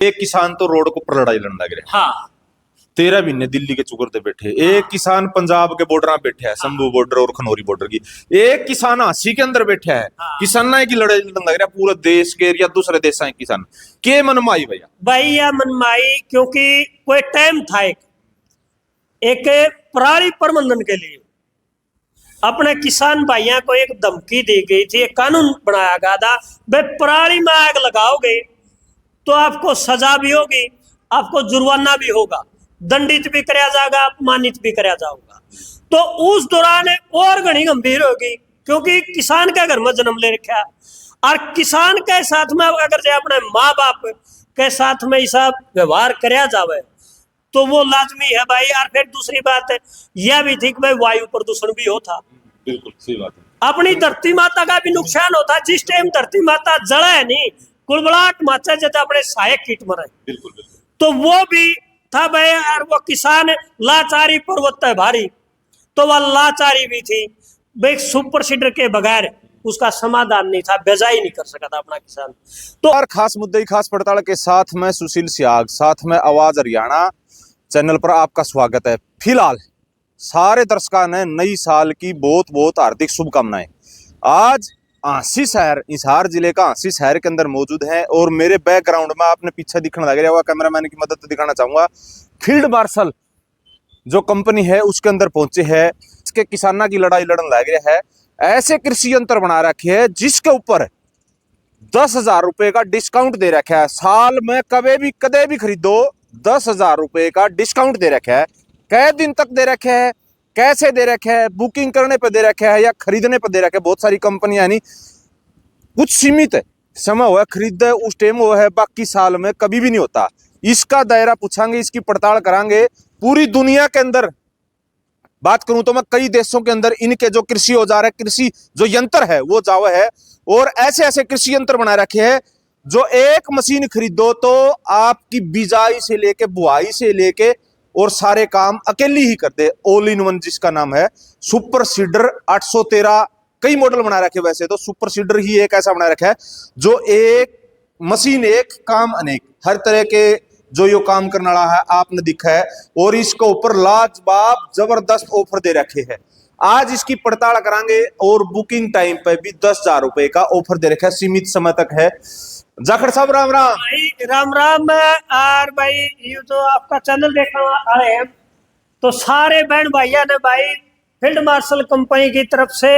एक किसान तो रोड को पर लड़ाई लड़ने लग रहा है। हाँ 13 महीने दिल्ली के चुकर पे बैठे, एक किसान पंजाब के बॉर्डर पे बैठा है, शंभू बॉर्डर और खनौरी बॉर्डर की, एक किसान हांसी के अंदर बैठा है। किसान की लड़ाई लड़ने लग रहा है पूरे देश के या दूसरे देश के किसान के मनमाई भैया भाई या मनमाई, क्योंकि कोई टाइम था एक पराली प्रबंधन के लिए अपने किसान भाइयों को एक धमकी दी गई थी, एक कानून बनाया गया था, भाई पराली में आग लगाओगे तो आपको सजा भी होगी, आपको जुर्माना भी होगा, दंडित भी कराया जाएगा, अपमानित भी कराया जाएगा। तो उस दौरान और घनी गंभीर होगी, क्योंकि किसान के घर में जन्म ले रखा और किसान के साथ में अगर जो अपने माँ बाप के साथ में ऐसा व्यवहार कराया जावे तो वो लाजमी है भाई। और फिर दूसरी बात यह भी थी कि भाई वायु प्रदूषण भी होता। बिल्कुल सही बात है। अपनी धरती माता का भी नुकसान होता। जिस टाइम धरती माता जड़ा है नहीं, कुलबलाहट माचा जैसे अपने सहायक कीट मरे, बिल्कुल बिल्कुल। तो वो भी था भाई। और वो किसान लाचारी पर्वत है भारी, तो वह लाचारी भी थी भाई। सुपर सीडर के बगैर उसका समाधान नहीं था, बेजा ही नहीं कर सका था अपना किसान। तो और खास मुद्दे खास पड़ताल के साथ में सुशील सियाग, साथ में आवाज हरियाणा चैनल पर आपका स्वागत है। फिलहाल सारे दर्शकों ने नई साल की बहुत बहुत हार्दिक शुभकामनाएं। आज हांसी शहर, हिसार जिले का हांसी शहर के अंदर मौजूद है और मेरे बैकग्राउंड में आपने पीछे दिखने लग रहा होगा, कैमरामैन की मदद से दिखाना चाहूंगा, फील्ड मार्शल जो कंपनी है उसके अंदर पहुंचे हैं। इसके किसानों की लड़ाई लड़ने लग रहा है। ऐसे कृषि यंत्र बना रखे है जिसके ऊपर 10,000 रुपए का डिस्काउंट दे रखा है। साल में कदे भी खरीदो 10,000 रुपए का डिस्काउंट दे रखा है। कै दिन तक दे रखे है, कैसे दे रखे है, बुकिंग करने पे दे रखे है या खरीदने पे दे रखे है। बहुत सारी कंपनियां नहीं, कुछ सीमित है समय हुआ खरीदे उस टाइम वो है, बाकी साल में कभी भी नहीं होता। इसका दायरा पूछांगे, इसकी पड़ताल करांगे। पूरी दुनिया के अंदर बात करूं तो मैं कई देशों के अंदर इनके जो कृषि औजार है, कृषि जो यंत्र है वो जावा है और ऐसे ऐसे कृषि यंत्र बना रखे हैं जो एक मशीन खरीदो तो आपकी बिजाई से लेके बुआई से लेके और सारे काम अकेली ही कर दे। ऑल इन वन जिसका नाम है सुपर सीडर 813। कई मॉडल बना रखे, वैसे तो सुपर सीडर ही एक ऐसा बना रखा है जो एक मशीन एक काम अनेक, हर तरह के जो यो काम करने वाला है आपने दिखा है। और इसके ऊपर लाजवाब जबरदस्त ऑफर दे रखे हैं। आज इसकी पड़ताल करांगे और बुकिंग टाइम पे भी 10,000 रुपए का ऑफर दे रखा है, सीमित समय तक है। जाखड़ साहब राम राम। भाई राम राम। और भाई ये तो आपका चैनल देखने आ रहे हैं तो सारे बहन भैया ने भाई फील्ड मार्शल कंपनी की तरफ से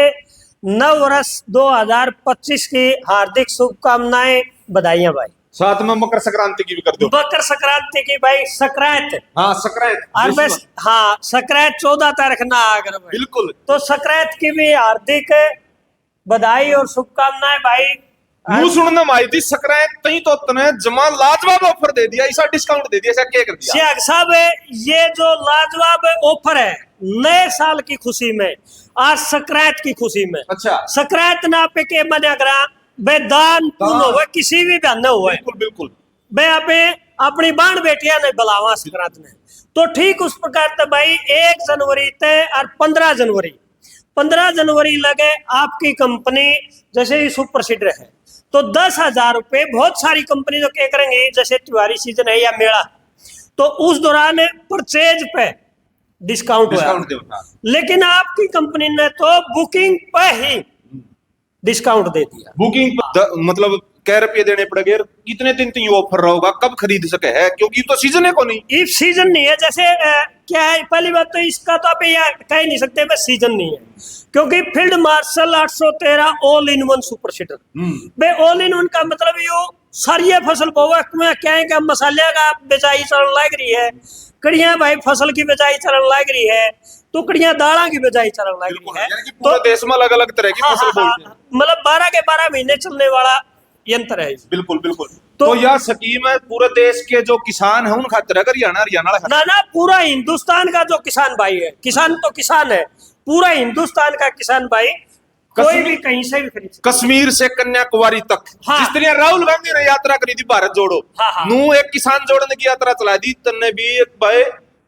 नव वर्ष 2025 की हार्दिक शुभकामनाएं, बधाइयां भाई। साथ में मकर संक्रांति की भी कर दो। मकर संक्रांति की भाई संक्रांत। हाँ संक्रांत। और बस हाँ संक्रांत 14 तारीख ना आकर बिल्कुल। तो संक्रांत की भी हार्दिक बधाई और शुभकामनाएं भाई। मुंह सुनने में आई थी संक्रांत तई तो तने जमा लाजवाब ऑफर दे दिया, ऐसा डिस्काउंट दे दिया, ऐसा क्या कर दिया सियाग साहब? ये जो लाजवाब ऑफर है नए साल की खुशी में, आज संक्रांत की खुशी में। अच्छा। संक्रांत ना पे के मना करा बेदान पुण्य हुए किसी भी बहन हुए। बिल्कुल बिल्कुल। बे आपे अपनी बाण बेटिया ने बुलावा संक्रांत में, तो ठीक उस प्रकार से भाई 1 जनवरी तय और 15 जनवरी लगे आपकी कंपनी जैसे ही सुपर सीडर है तो 10,000 रुपए। बहुत सारी कंपनी जो क्या करेंगे जैसे त्योहारी सीजन है या मेला, तो उस दौरान परचेज पे डिस्काउंट हुआ, लेकिन आपकी कंपनी ने तो बुकिंग पे ही डिस्काउंट दे दिया। बुकिंग मतलब क्या रुपये देने पड़ेंगे, कितने दिन तक ऑफर रहेगा, कब खरीद सके है, क्योंकि तो सीजन है को नहीं, इफ सीजन नहीं है। जैसे क्या है, पहली बात तो इसका तो आप कह ही नहीं सकते बस सीजन नहीं है, क्योंकि field marshal 813 all in one super seeder. बे ऑल इन वन का मतलब यो सारी फसल में क्या है कि मसाले का बेचाई चलन लग रही है, कड़ियां भाई फसल की बेचाई चलन लग रही है, टुकड़ियां दाला की बेचाई चलन लग रही है। पूरे देश में अलग अलग तरह की फसल बोलते हैं। मतलब 12 के 12 महीने चलने वाला यंत्र है। बिल्कुल बिल्कुल। तो यह स्कीम है पूरे देश के जो किसान है उन खातिर है, हरियाणा ना पूरा हिंदुस्तान का जो किसान भाई है, किसान तो किसान है, पूरा हिंदुस्तान का किसान भाई कोई भी कहीं से भी खरीद, कश्मीर से कन्याकुमारी तक। हाँ। जिस तरह राहुल गांधी ने यात्रा करी थी भारत जोड़ो, हाँ। नू एक किसान जोड़ने की यात्रा चला दी, तन्ने भी एक भाई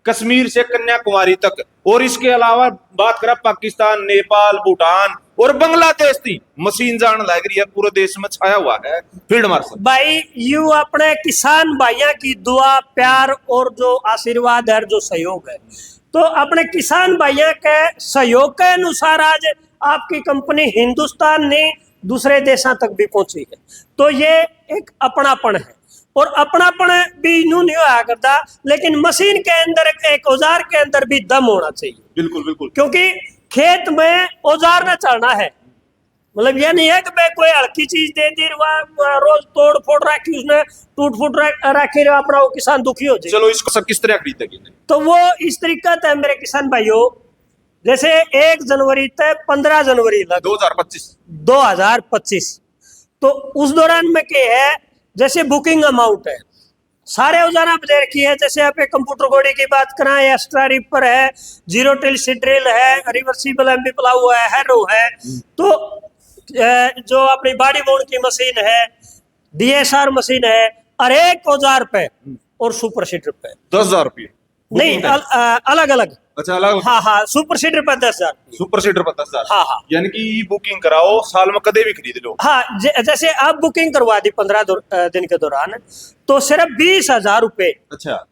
कश्मीर से कन्याकुमारी तक। और इसके अलावा बात करें पाकिस्तान, नेपाल, भूटान और बांग्लादेश की मशीन जान लग रही है, पूरे देश में छाया हुआ है फील्ड मार्शल। भाई यू अपने किसान भाइयों की दुआ प्यार और जो आशीर्वाद है, जो सहयोग है, तो अपने किसान भाइयों के सहयोग के अनुसार आज आपकी कंपनी हिंदुस्तान ने दूसरे देशों तक भी पहुंची है। तो ये एक अपनापन है, और अपनापन भी यूं नहीं होया करता, लेकिन मशीन के अंदर एक औजार के अंदर भी दम होना चाहिए। बिल्कुल बिल्कुल। क्योंकि खेत में औजार न चलना है, मतलब ये नहीं है कि भाई कोई हल्की चीज दे दी, रोज तोड़ फोड़ रखी, उसने टूट फूट रखी, अपना वो किसान दुखी हो जाए। चलो इसको सब किस तरह खरीदेगी? तो वो इस तरीका है मेरे किसान भाइयों, जैसे 1 जनवरी तक 15 जनवरी लग 2025, तो उस दौरान में क्या है, जैसे बुकिंग अमाउंट है, सारे औजार आप दे रखी है। जैसे आप एक कंप्यूटर गोड़ी की बात करें, एक्स्ट्रा रिपर है, जीरो टिल सीड्रिल है, रिवर्सिबल एमबी प्लाऊ है, हैरो है, तो जो अपनी बॉडी बोर्ड की मशीन है, डीएसआर मशीन है, और एक औजार पे और सुपर सीडर पे 10,000 रुपये नहीं, अलग अलग। अच्छा अलग। हाँ हाँ, सुपर सीडर पर 10,000, सुपर सीडर पर 10,000। हाँ हाँ, यानी कि बुकिंग कराओ, साल में कदे भी खरीद लो। हाँ, जैसे आप बुकिंग करवा दी 15 दिन के दौरान, तो सिर्फ 20,000 रुपए अच्छा,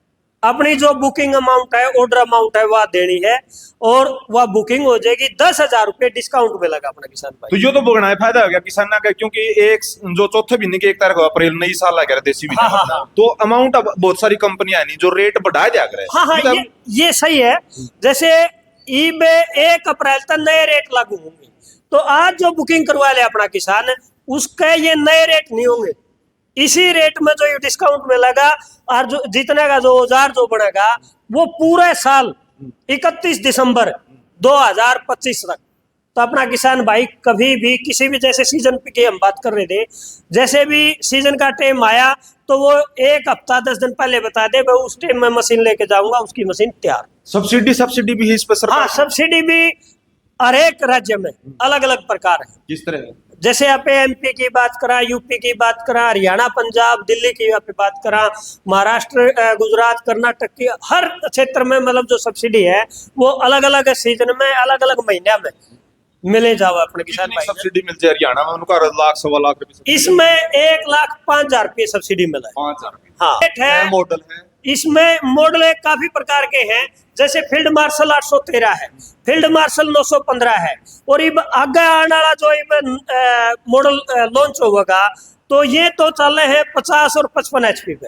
अपनी जो बुकिंग अमाउंट है, ऑर्डर अमाउंट है, वह देनी है, और वह बुकिंग हो जाएगी। 10,000 रुपए डिस्काउंट में लगा अपना किसान भाई। तो ये तो भुगतना है, फायदा हो गया किसान का, क्योंकि एक जो चौथे महीने की 1 तारीख को अप्रैल नई साल आ गया देसी महीना। हाँ, हाँ, तो अमाउंट अब बहुत सारी कंपनियां है नहीं जो रेट बढ़ा जा रहे हैं। हाँ हाँ, ये सही है। जैसे ईबे 1 अप्रैल तक नए रेट लागू होंगे, तो आज जो बुकिंग करवा ले अपना किसान, उसके ये नए रेट नहीं होंगे, इसी रेट में जो ये डिस्काउंट मिलेगा, और जो जितने का जो औजार जो बनेगा वो पूरे साल 31 दिसंबर 2025 तक। तो अपना किसान भाई कभी भी किसी भी, जैसे सीजन की हम बात कर रहे थे, जैसे भी सीजन का टाइम आया तो वो 1 हफ्ता 10 दिन पहले बता दे, मैं उस टाइम में मशीन लेके जाऊंगा, उसकी मशीन तैयार। सब्सिडी भी है इस पर सरकार? हाँ, सब्सिडी भी हर एक राज्य में अलग अलग प्रकार है। किस तरह? जैसे आप एमपी की बात करा, यूपी की बात करा, हरियाणा, पंजाब, दिल्ली की आप बात करा, महाराष्ट्र, गुजरात, कर्नाटक की, हर क्षेत्र में मतलब जो सब्सिडी है वो अलग अलग सीजन में, अलग अलग महीने में मिले जाओ अपने किसान भाई। सब्सिडी मिलती है हरियाणा में? उनका 1,00,000 सवा लाख रुपए। इसमें 1,05,000 रुपये सब्सिडी मिला है। 5,000। हाँ, है मॉडल है इसमें। मॉडल काफी प्रकार के हैं, जैसे फील्ड मार्शल 813 है, फील्ड मार्शल 915 है, और इब आगे आने वाला जो मॉडल लॉन्च होगा, तो ये तो चल रहे हैं 50 और 55 HP पे।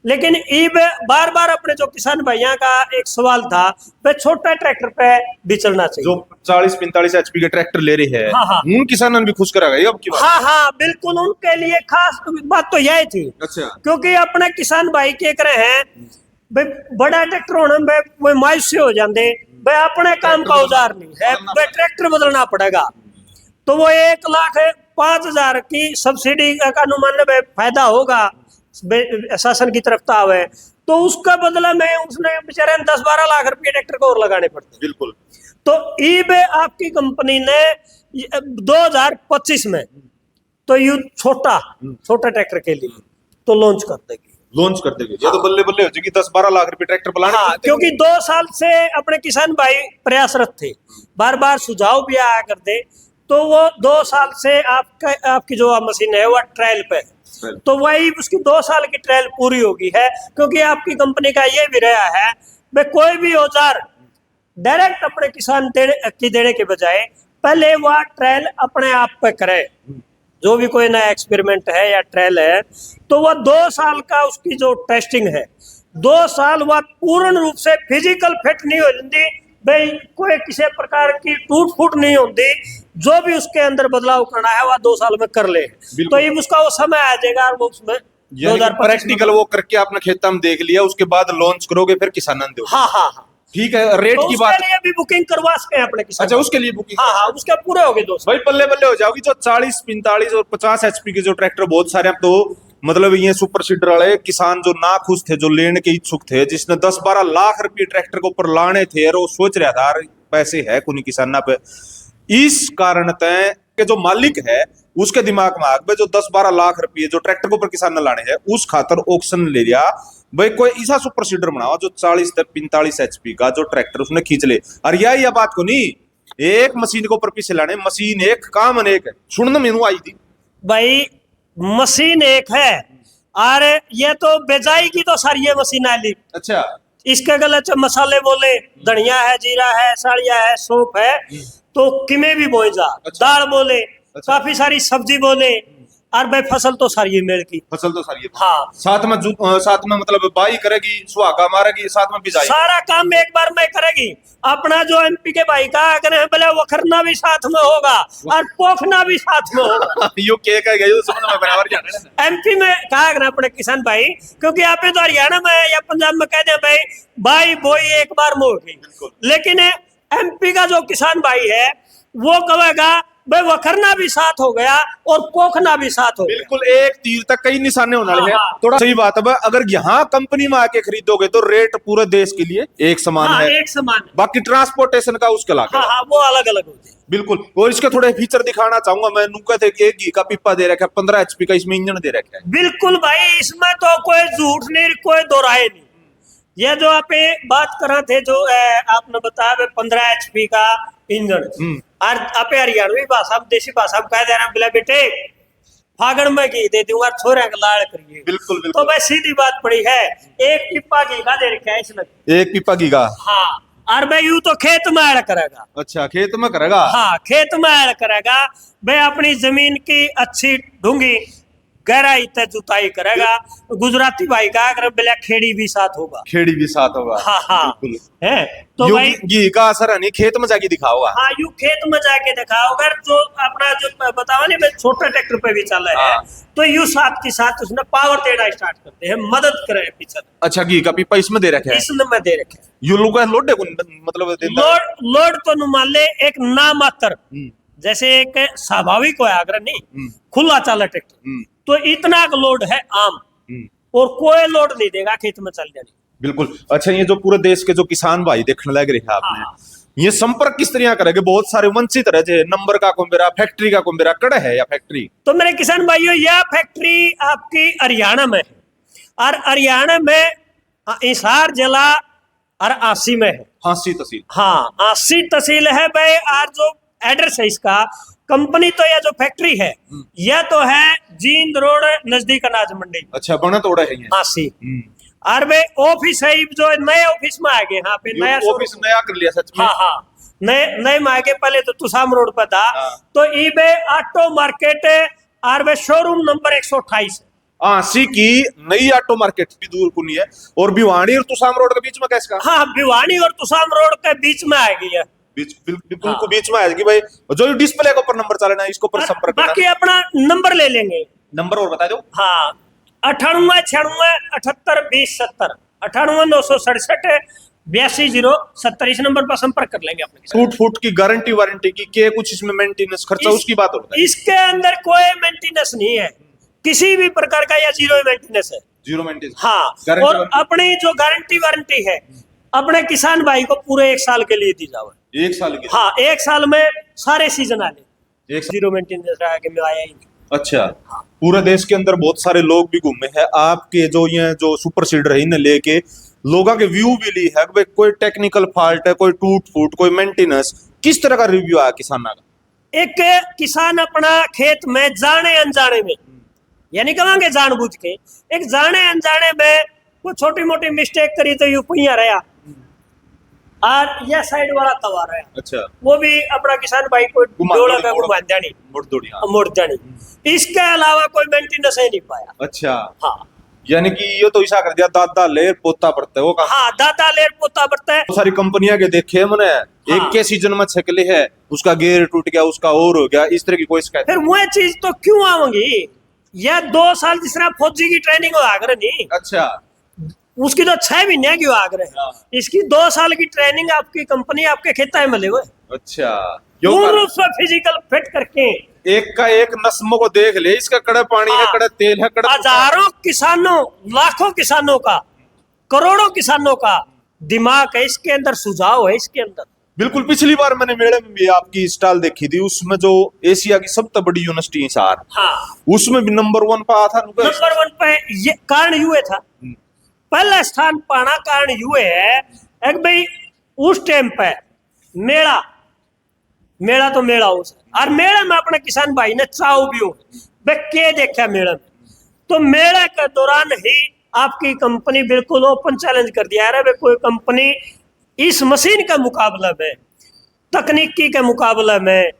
लेकिन इब बार बार अपने जो किसान भैया का एक सवाल था, वे छोटा ट्रैक्टर पे भी चलना चाहिए। जो 40-45 HP के ट्रैक्टर ले रही है, हाँ, हाँ, उन किसानों ने भी खुश करा गई अब की बात। हाँ हाँ, बिल्कुल, उनके लिए खास बात तो यही थी। अच्छा, क्योंकि अपने किसान भाई के करे हैं भाई, बड़ा ट्रैक्टर होने में वो मायूस से हो जाते भाई, अपने काम का औजार नहीं है भाई, ट्रैक्टर बदलना पड़ेगा। तो वो 1,05,000 की सब्सिडी का अनुमान में फायदा होगा शासन की तरफ आवे, तो उसका बदला में उसने बेचारे 10-12 लाख रुपए ट्रैक्टर को और लगाने पड़ते। बिल्कुल। तो ईबे आपकी कंपनी ने 2025 में तो ये छोटा ट्रैक्टर के लिए तो लॉन्च कर देगी। ये तो बल्ले बल्ले हो जाएगी, 10-12 लाख रुपए ट्रैक्टर बुलाने। हाँ, क्योंकि 2 साल से अपने किसान भाई प्रयासरत थे, बार बार सुझाव भी आया करते, तो वो 2 साल से आपकी जो मशीन है वो ट्रायल पे है, तो वही उसकी 2 साल की ट्रायल पूरी होगी है। क्योंकि आपकी कंपनी का ये भी रहा है भाई, कोई भी औजार डायरेक्ट अपने किसान देने के बजाय पहले वह ट्रायल अपने आप पे करे। जो भी कोई नया एक्सपेरिमेंट है या ट्रायल है, तो वह 2 साल का उसकी जो टेस्टिंग है, 2 साल वह पूर्ण रूप से फिजिकल फिट नहीं हो जाती भाई, कोई किसी प्रकार की टूट फूट नहीं होती, जो भी उसके अंदर बदलाव करना है वह 2 साल में कर ले। तो ये उसका वो समय आ जाएगा, वो उसमें 2025 प्रैक्टिकल वो करके आपने खेत में देख लिया, उसके बाद लॉन्च करोगे, फिर किसानों दो। हाँ हाँ हाँ, ठीक है। रेट तो की बात, उसके लिए भी बुकिंग करवा सके अपने किसान। अच्छा, उसके लिए बुकिंग? हाँ हाँ, उसके पूरे हो गए 2 साल भाई, बल्ले बल्ले हो जाओगी। जो 40, 45 और 50 HP के जो ट्रैक्टर बहुत सारे, अब तो मतलब ये सुपर सीडर वाले किसान जो ना खुश थे, जो लेने के इच्छुक थे, जिसने 10-12 लाख रुपए ट्रैक्टर के ऊपर लाने थे, और वो सोच रहा था पैसे है कुछ किसाना पे, इस कारण तय के जो मालिक है उसके दिमाग में आग जो 10-12 लाख रुपए जो ट्रैक्टर के ऊपर किसान ने लाने हैं, उस खातर ऑक्शन ले लिया भाई, कोई ऐसा सुपर सीडर बनाओ जो 40 से 45 HP का जो ट्रैक्टर उसने खींच ले। और यही बात को नहीं, एक मशीन के ऊपर पीछे लाने, मशीन एक काम अनेक है, सुनने में आई थी भाई मशीन एक है और ये तो बेजाई की तो सारी ये मशीन आली। अच्छा इसके गलत मसाले बोले, धनिया है, जीरा है, साड़िया है, सौंफ है, तो किमे भी बोए जा। अच्छा। दाल बोले, अच्छा। काफी सारी सब्जी बोले, और भाई फसल तो सारी है मेल की। फसल तो सारी है। हाँ साथ में मतलब बाई करेगी, सुहागा मारेगी, साथ में बिजाई, सारा काम एक बार में करेगी। अपना जो एमपी के भाई का अगर बोले वखरना भी साथ में होगा और पोखना भी साथ में होगा। यो के का गई समझ में बराबर जाने ना। एमपी में कहा अगर अपने किसान भाई, क्योंकि आप तो हरियाणा में या पंजाब में कह दे भाई बोई एक बार में होगी, लेकिन एमपी का जो किसान भाई है वो कहेगा भाई वखरना भी साथ हो गया और पोखना भी साथ हो गया। बिल्कुल, एक तीर तक कई निशाने होने वाले हैं। हाँ। थोड़ा सही बात है, अगर यहाँ कंपनी में आके खरीदोगे तो रेट पूरे देश के लिए एक समान हाँ, है, एक समान है। बाकी ट्रांसपोर्टेशन का उसके लागे। हाँ वो अलग अलग होते हैं। बिल्कुल। और इसके थोड़े फीचर दिखाना चाहूंगा मैं। नुका थे एक घी का पिप्पा दे रखा है, 15 HP का इसमें इंजन दे रखा है। बिल्कुल भाई, इसमें तो कोई झूठ नहीं, कोई दोहराए नहीं। ये जो आप बात कर रहे थे, जो आपने बताया 15 HP का इंजन, और आप हरियाणवी भाषा में, देसी भाषा में कह दे रहे बोले बेटे फागण में घी दे दूंगा, छोरे का लाड़ करिए। बिल्कुल बिल्कुल। तो भाई सीधी बात पड़ी है, एक पिप्पा घी का दे रखा है इसमें, एक पिप्पा घी का। हाँ, और भाई यूं तो खेत में ऐड करेगा। अच्छा, खेत में करेगा। हाँ खेत में ऐड करेगा भाई, अपनी जमीन की अच्छी ढूंगी गहराई तक जुताई करेगा। गुजराती भाई का अगर बोले खेड़ी भी साथ होगा, खेड़ी भी साथ होगा। हाँ हाँ बिल्कुल है। तो भाई घी का असर है नहीं, खेत में जाके दिखाओगा। हाँ यू खेत में जाके दिखाओ। अगर जो अपना जो बतावा नहीं, छोटे ट्रैक्टर पे भी चल रहा है, तो यू साथ के साथ उसने पावर देना स्टार्ट करते हैं, मदद करे पीछे। अच्छा, घी का पीपा इसमें दे रखे है, इसमें मैं दे रखे हैं। यू लोग लोड मतलब लोड तो नु मान ले एक नामात्र, जैसे एक स्वाभाविक हो अगर नहीं खुला चाला ट्रैक्टर, तो इतना लोड है आम, और कोई लोड नहीं देगा खेत में चल जाने। बिल्कुल। अच्छा, ये जो पूरे देश के जो किसान भाई देखने लग रहे हैं आपने, हाँ। ये संपर्क किस तरह करेंगे? बहुत सारे वंचित रह जाए, नंबर का कोई फैक्ट्री का कोई कड़े है या फैक्ट्री? तो मेरे किसान भाइयों, यह फैक्ट्री आपकी हरियाणा में है, और हरियाणा में हिसार जिला और आसी में है। हांसी तहसील। हाँ आसी तहसील है भाई। और जो एड्रेस है इसका, कंपनी तो यह जो फैक्ट्री है यह तो है जींद रोड नजदीक अनाज मंडी। अच्छा, बना तोड़ा है ये। आसी। और भाई ऑफिस है जो नए ऑफिस में आ गए, यहाँ पे नया ऑफिस नया कर लिया सच में। हाँ हाँ नए में आ गए, पहले तो तुसाम रोड पर था। तो ईबे ऑटो मार्केट और भाई शोरूम नंबर 128 आसी की नई ऑटो मार्केट भी दूर को नहीं है, और भिवानी और तुसाम रोड के बीच में कैसे का? हाँ भिवानी और तुसाम रोड के बीच में आ गई है। बिल्कुल को बीच में आएगी भाई। जो डिस्प्ले के ऊपर नंबर चलना है, इसके ऊपर संपर्क करना। बाकी अपना नंबर ले लेंगे। नंबर और बता दो। हाँ 98 96 78 20 70 98 967 82 0 इस नंबर पर संपर्क कर लेंगे अपने। टूट फूट की गारंटी वारंटी की के कुछ इसमें मेंटेनेंस खर्चा उसकी बात होता है? इसके अंदर कोई मेंटेनेंस नहीं है, किसी भी प्रकार का, या जीरो मेंटेनेंस है। Zero maintenance. हाँ, और अपनी जो गारंटी वारंटी है अपने किसान भाई को पूरे 1 साल के लिए दी जाए। 1 साल की? हाँ 1 साल में सारे सीजन आने, एक जीरो मेंटेनेंस रहा के में आया ही नहीं। अच्छा। पूरे देश के अंदर बहुत सारे लोग भी घूमे हैं आपके, जो ये जो सुपर सीडर है इन्हें लेके लोगों के व्यू भी ली है, भाई कोई टेक्निकल फॉल्ट है, कोई टूट फूट, कोई मेंटेनेंस, किस तरह का रिव्यू आया किसाना का? एक किसान अपना खेत में जाने अनजाने में, यानी कहेंगे जानबूझ के, एक जाने अनजाने में कोई छोटी मोटी मिस्टेक करी तो यू पुइया रहा, और यह साइड वाला तवा रहा। अच्छा। वो भी अपना किसान भाई को डोला का घुमा जानी, मुड़ जानी। इसके अलावा कोई मेंटेनेंस ही नहीं पाया। अच्छा। हाँ, यानी कि ये तो ऐसा कर दिया दादा लेर पोता पड़ता है वो का। हाँ दादा लेर पोता पड़ता है। सारी कंपनियां के देखे मैंने, एक के सीजन में छकले है, उसका गेयर टूट गया, उसका और हो गया, इस तरह की कोई शिकायत? फिर वो चीज तो क्यों आवेंगी? यह 2 साल जिस तरह फौजी की ट्रेनिंग हो आगरे नहीं। अच्छा। उसकी तो 6 महीने की हो आगरे, इसकी 2 साल की ट्रेनिंग आपकी कंपनी आपके खेता में मिले हुए। अच्छा। फिजिकल फिट करके एक का एक नस्मों को देख ले, इसका कड़े पानी है, कड़े तेल है, कड़े हजारों किसानों, लाखों किसानों का, करोड़ों किसानों का दिमाग है इसके अंदर, सुझाव है इसके अंदर। बिल्कुल। पिछली बार मैंने मेले में भी आपकी स्टॉल देखी थी, उसमें जो एशिया की सबसे बड़ी यूनिवर्सिटी हिसार, हाँ, उसमें भी नंबर 1 पर आया था। नंबर 1 पे ये कारण युए था, पहला स्थान पाना कारण युए है। एक भाई उस टाइम पे मेला मेला तो मेला हो और मेले में अपने किसान भाई ने चाव भी हो वे के देखा मेले में। तो मेले के दौरान ही आपकी कंपनी बिल्कुल ओपन चैलेंज कर दिया है कोई कंपनी इस मशीन के मुकाबले में, तकनीकी के मुकाबले में,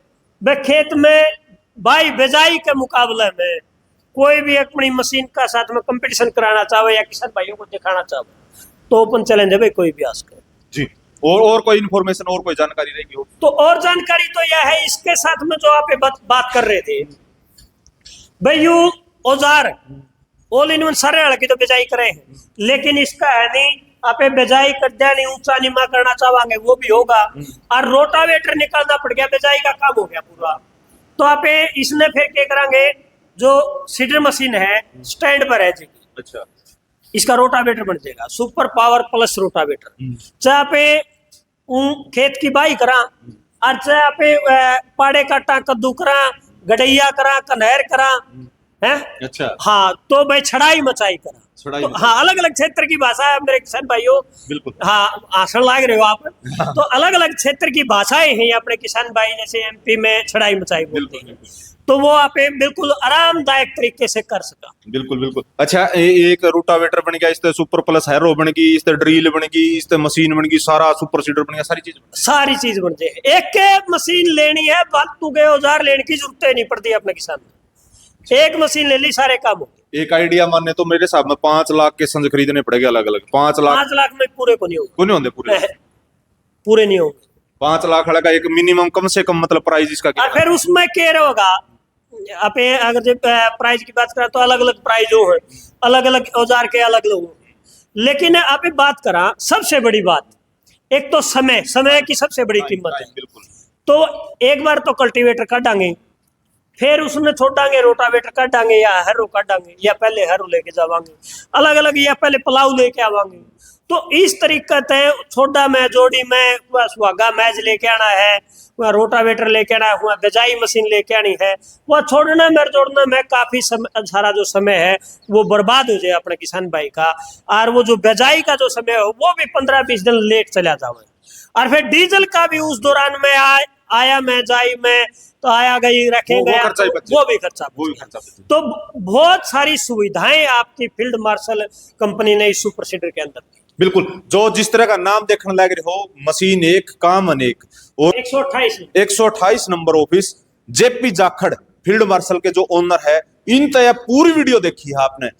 वे खेत में बाई बेजाई के मुकाबले में कोई भी अपनी मशीन का साथ में कंपटीशन कराना चाहे या किसान भाइयों को दिखाना चाहे तो ओपन चैलेंज है भाई, कोई भी आ सके जी। और कोई इन्फॉर्मेशन और कोई जानकारी रहेगी हो तो और जानकारी तो यह है इसके साथ में जो आप बात कर रहे थे भाई, यू औजार ऑल इन वन सारे लड़के तो बेजाई करे हैं, लेकिन इसका है नहीं आप बेजाई कर दिया नहीं ऊंचा नीमा करना चाहेंगे वो भी होगा, और रोटावेटर निकालना पड़ गया, बेजाई का काम हो गया पूरा। तो आप इसने फिर क्या करेंगे, जो सीडर मशीन है स्टैंड पर है जी, अच्छा इसका रोटावेटर बन जाएगा सुपर पावर प्लस रोटावेटर। चाहे पे खेत की बाई करा और चाहे पे पाड़े काटा कद्दू करा गडैया करा कनहर करा है, अच्छा हाँ, तो भाई छड़ाई मचाई करा तो हाँ, अलग अलग क्षेत्र की भाषा है मेरे किसान भाइयों, बिल्कुल हाँ आसन लाग रहे हो आप तो अलग अलग क्षेत्र की भाषाएं हैं अपने किसान भाई, जैसे एमपी में छड़ाई मचाई बोलते हैं, तो वो आप बिल्कुल आरामदायक तरीके से कर सका। बिल्कुल बिल्कुल। अच्छा एक रोटावेटर बन गया, इससे सुपर प्लस हैरो बन गई, इससे ड्रिल बन गई, इससे मशीन बन गई, सारा सुपर सीडर बन गया, सारी चीज बन जाए। एक मशीन लेनी है फालतू के औजार लेने की जरूरत नहीं पड़ती अपने किसान में, एक मशीन ले ली सारे काम हो। एक आइडिया माने तो मेरे हिसाब में 5 लाख के संज खरीदने पड़ेगा अलग अलग। 5 लाख में पूरे को नहीं होंगे पूरे नहीं होंगे। 5 लाख का एक मिनिमम कम से कम मतलब प्राइस इसका और फिर उसमें क्या होगा, आप अगर जब प्राइस की बात करें तो अलग अलग प्राइस हो है, अलग अलग औजार के अलग अलग, लेकिन आप बात करा सबसे बड़ी बात एक तो समय की सबसे बड़ी कीमत है। तो एक बार तो कल्टीवेटर काटांगे, फिर उसमें छोड़ांगे रोटावेटर काटांगे या हैरो काटांगे, या पहले हैरो लेके जावांगे अलग अलग, या पहले पलाव लेके आवांगे। तो इस तरीका से छोटा में जोड़ी में सुहागा मैच लेके आना है, वह रोटावेटर लेके आना है, वह बेजाई मशीन लेके आनी है, वह छोड़ने में जोड़ने में काफी सारा जो समय है वो बर्बाद हो जाए अपने किसान भाई का, और वो जो बेजाई का जो समय है वो भी 15-20 दिन लेट चला जाए, और फिर डीजल का भी उस दौरान में आया में जाई में तो आया गई रखेंगे वो भी खर्चा। तो बहुत सारी सुविधाएं आपकी फील्ड मार्शल कंपनी ने इस सुपर सीडर के अंदर दी। बिल्कुल, जो जिस तरह का नाम देखने लग रहे हो, मशीन एक काम अनेक, और 128 number office JP Jakhar field marshal के जो ओनर है, इन तय पूरी वीडियो देखी है आपने।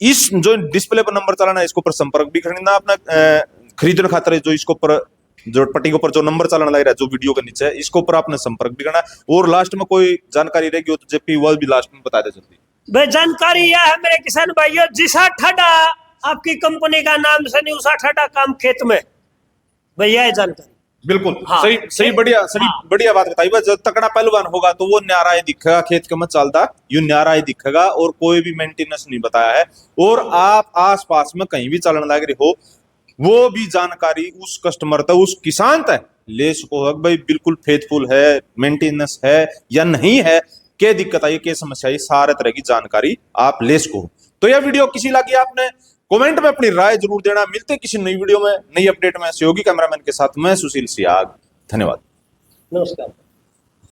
इस जो डिस्प्ले पर नंबर चलाना है इसको पर संपर्क भी करना आपने, खरीदने खातर जो इसको पर जो पट्टी के ऊपर जो नंबर चलाना लग रहा है जो वीडियो के नीचे है, इसके ऊपर आपने संपर्क भी करना। और लास्ट में कोई जानकारी रहेगी तो जेपी वो भी लास्ट में बता दे जल्दी। भाई जानकारी यह है मेरे किसान भाइयों, जिसा ठंडा आपकी कंपनी का नाम से नहीं उसा ठंडा काम खेत में, भैया ये जानकारी बिल्कुल हाँ, सही बढ़िया बात बताई। जब तकड़ा पहलवान होगा तो वो न्यारा ही दिखेगा, खेत के मत चलता यूं न्यारा ही दिखेगा, और कोई भी मेंटेनेंस नहीं बताया है। और आप आस पास में कहीं भी चलने लग रहे हो वो भी जानकारी उस कस्टमर तक, उस किसान तक ले सको भाई बिल्कुल फेथफुल है, मेंटेनेंस है या नहीं है, क्या दिक्कत आई, क्या समस्या आई, सारे तरह की जानकारी आप ले सको। तो यह वीडियो किसी लगी आपने कमेंट में अपनी राय जरूर देना। मिलते किसी नई वीडियो में, नई अपडेट में। सहयोगी कैमरामैन के साथ मैं सुशील सियाग, धन्यवाद, नमस्कार।